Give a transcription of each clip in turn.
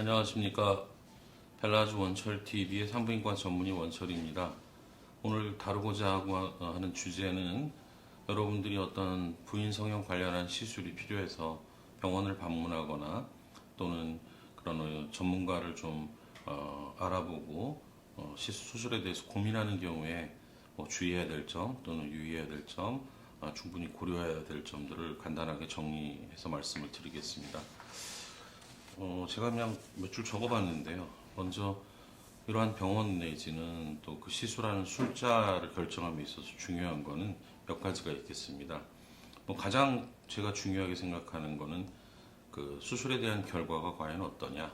안녕하십니까. 벨라즈 원철TV의 산부인과 전문의 원철입니다. 오늘 다루고자 하는 주제는 여러분들이 어떤 부인 성형 관련한 시술이 필요해서 병원을 방문하거나 또는 그런 전문가를 좀 알아보고 수술에 대해서 고민하는 경우에 뭐 주의해야 될 점 또는 유의해야 될 점, 충분히 고려해야 될 점들을 간단하게 정리해서 말씀을 드리겠습니다. 제가 그냥 몇 줄 적어봤는데요. 먼저 이러한 병원 내지는 또 그 시술하는 술자를 결정함에 있어서 중요한 거는 몇 가지가 있겠습니다. 가장 제가 중요하게 생각하는 거는 그 수술에 대한 결과가 과연 어떠냐,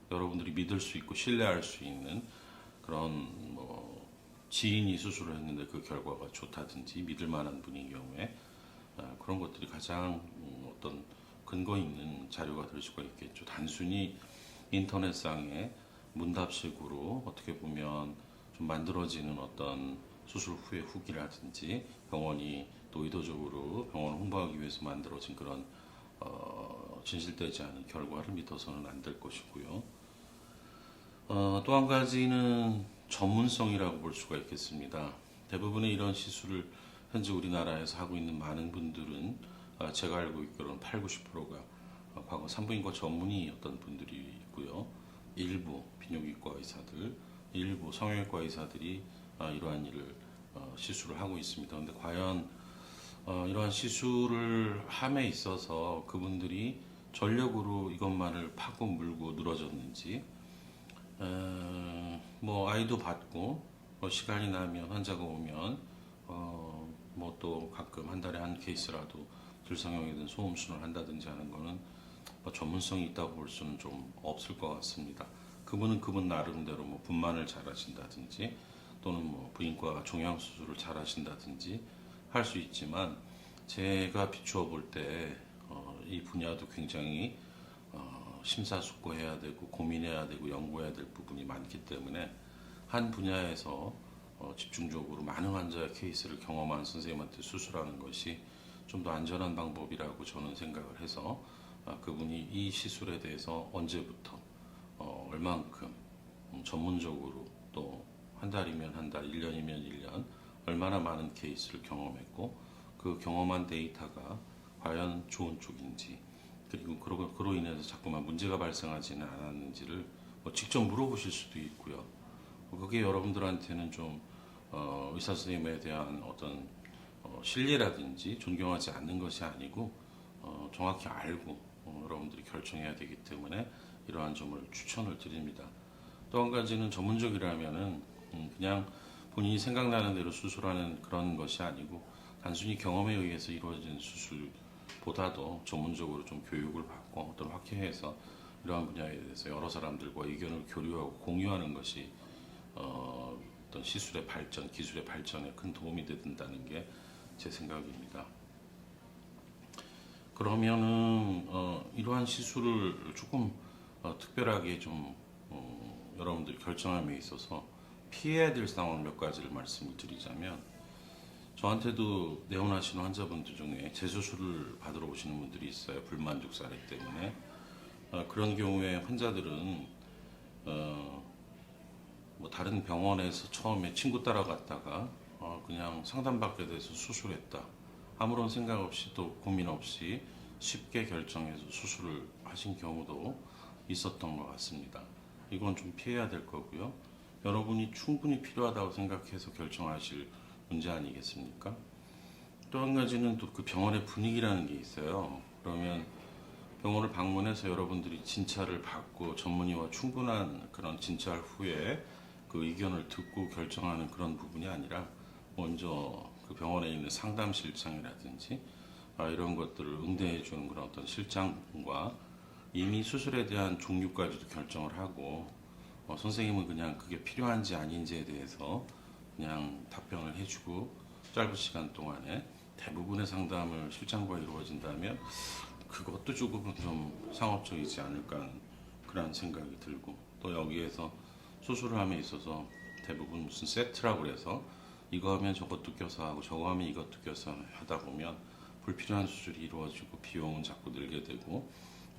여러분들이 믿을 수 있고 신뢰할 수 있는 그런 지인이 수술을 했는데 그 결과가 좋다든지 믿을 만한 분인 경우에 그런 것들이 가장 어떤 근거 있는 자료가 될 수가 있겠죠. 단순히 인터넷상에 문답식으로 어떻게 보면 좀 만들어지는 어떤 수술 후의 후기라든지 병원이 또 의도적으로 병원을 홍보하기 위해서 만들어진 그런 진실되지 않은 결과를 믿어서는 안 될 것이고요. 또 한 가지는 전문성이라고 볼 수가 있겠습니다. 대부분의 이런 시술을 현재 우리나라에서 하고 있는 많은 분들은 제가 알고 있기로는 8, 90%가 과거 산부인과 전문의였던 분들이 있고요. 일부 비뇨기과 의사들, 일부 성형외과 의사들이 이러한 일을 시술을 하고 있습니다. 그런데 과연 이러한 시술을 함에 있어서 그분들이 전력으로 이것만을 파고 물고 늘어졌는지, 아이도 받고 시간이 나면 환자가 오면 또 가끔 한 달에 한 케이스라도 들성형이든 소음순을 한다든지 하는 거는 전문성이 있다고 볼 수는 좀 없을 것 같습니다. 그분은 그분 나름대로 분만을 잘 하신다든지 또는 부인과 종양수술을 잘 하신다든지 할 수 있지만, 제가 비추어 볼 때 이 분야도 굉장히 심사숙고해야 되고 고민해야 되고 연구해야 될 부분이 많기 때문에 한 분야에서 집중적으로 많은 환자의 케이스를 경험한 선생님한테 수술하는 것이 좀 더 안전한 방법이라고 저는 생각을 해서 그분이 이 시술에 대해서 언제부터 얼만큼 전문적으로 또 한 달이면 한 달, 1년이면 1년 얼마나 많은 케이스를 경험했고 그 경험한 데이터가 과연 좋은 쪽인지, 그리고 그로 인해서 자꾸만 문제가 발생하지는 않았는지를 직접 물어보실 수도 있고요. 그게 여러분들한테는 좀 의사 선생님에 대한 어떤 신뢰라든지 존경하지 않는 것이 아니고 정확히 알고 여러분들이 결정해야 되기 때문에 이러한 점을 추천을 드립니다. 또 한 가지는 전문적이라면은 그냥 본인이 생각나는 대로 수술하는 그런 것이 아니고 단순히 경험에 의해서 이루어진 수술보다도 전문적으로 좀 교육을 받고 어떤 학회에서 이러한 분야에 대해서 여러 사람들과 의견을 교류하고 공유하는 것이 어떤 시술의 발전, 기술의 발전에 큰 도움이 된다는 게 제 생각입니다. 그러면은 이러한 시술을 조금 특별하게 좀 여러분들이 결정함에 있어서 피해야 될 상황 몇 가지를 말씀을 드리자면, 저한테도 내원하시는 환자분들 중에 재수술을 받으러 오시는 분들이 있어요. 불만족 사례 때문에. 그런 경우에 환자들은 다른 병원에서 처음에 친구 따라갔다가 그냥 상담받게 돼서 수술했다, 아무런 생각 없이 또 고민 없이 쉽게 결정해서 수술을 하신 경우도 있었던 것 같습니다. 이건 좀 피해야 될 거고요. 여러분이 충분히 필요하다고 생각해서 결정하실 문제 아니겠습니까? 또 한 가지는 또 그 병원의 분위기라는 게 있어요. 그러면 병원을 방문해서 여러분들이 진찰을 받고 전문의와 충분한 그런 진찰 후에 그 의견을 듣고 결정하는 그런 부분이 아니라 먼저 그 병원에 있는 상담 실장이라든지 이런 것들을 응대해 주는 그런 어떤 실장과 이미 수술에 대한 종류까지도 결정을 하고 선생님은 그냥 그게 필요한지 아닌지에 대해서 그냥 답변을 해주고 짧은 시간 동안에 대부분의 상담을 실장과 이루어진다면 그것도 조금은 좀 상업적이지 않을까 하는 그런 생각이 들고, 또 여기에서 수술을 함에 있어서 대부분 무슨 세트라고 해서 이거 하면 저것도 껴서 하고 저거 하면 이것도 껴서 하다 보면 불필요한 수술이 이루어지고 비용은 자꾸 늘게 되고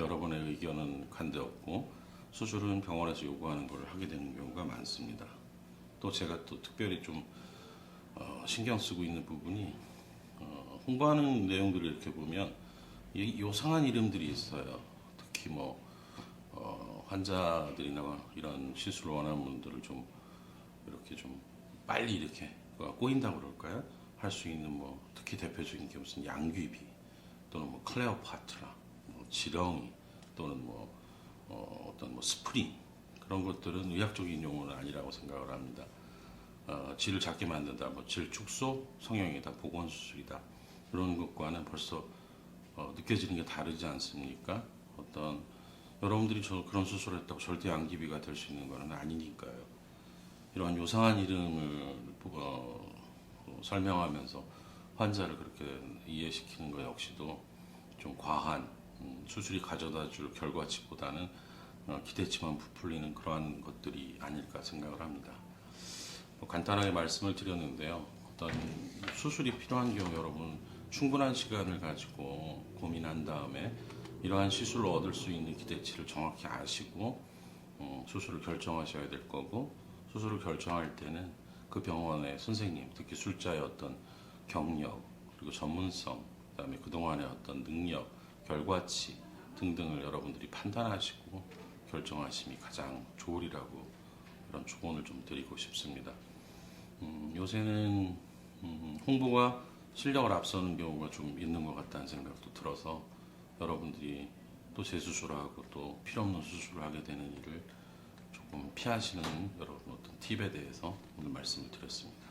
여러 번의 의견은 관대없고 수술은 병원에서 요구하는 걸 하게 되는 경우가 많습니다. 또 제가 또 특별히 좀 신경 쓰고 있는 부분이 홍보하는 내용들을 이렇게 보면 요상한 이름들이 있어요. 특히 뭐 환자들이나 이런 시술을 원하는 분들을 좀 이렇게 좀 빨리 이렇게 꼬인다고 그럴까요? 할 수 있는 뭐 특히 대표적인 게 무슨 양귀비 또는 뭐 클레오파트라, 뭐 지렁이 또는 뭐 어떤 뭐 스프링 그런 것들은 의학적인 용어는 아니라고 생각을 합니다. 질을 작게 만든다, 뭐 질 축소, 성형이다, 보건 수술이다 이런 것과는 벌써 느껴지는 게 다르지 않습니까? 어떤 여러분들이 그런 수술을 했다고 절대 양귀비가 될 수 있는 것은 아니니까요. 이러한 요상한 이름을 설명하면서 환자를 그렇게 이해시키는 것 역시도 좀 과한 수술이 가져다 줄 결과치보다는 기대치만 부풀리는 그러한 것들이 아닐까 생각을 합니다. 간단하게 말씀을 드렸는데요. 어떤 수술이 필요한 경우 여러분 충분한 시간을 가지고 고민한 다음에 이러한 시술을 얻을 수 있는 기대치를 정확히 아시고 수술을 결정하셔야 될 거고, 수술을 결정할 때는 그 병원의 선생님, 특히 술자의 어떤 경력, 그리고 전문성, 그다음에 그동안의 어떤 능력, 결과치 등등을 여러분들이 판단하시고 결정하심이 가장 좋으리라고 그런 조언을 좀 드리고 싶습니다. 요새는 홍보가 실력을 앞서는 경우가 좀 있는 것 같다는 생각도 들어서 여러분들이 또 재수술하고 또 필요 없는 수술을 하게 되는 일을 조금 피하시는 여러분 어떤 팁에 대해서 오늘 말씀을 드렸습니다.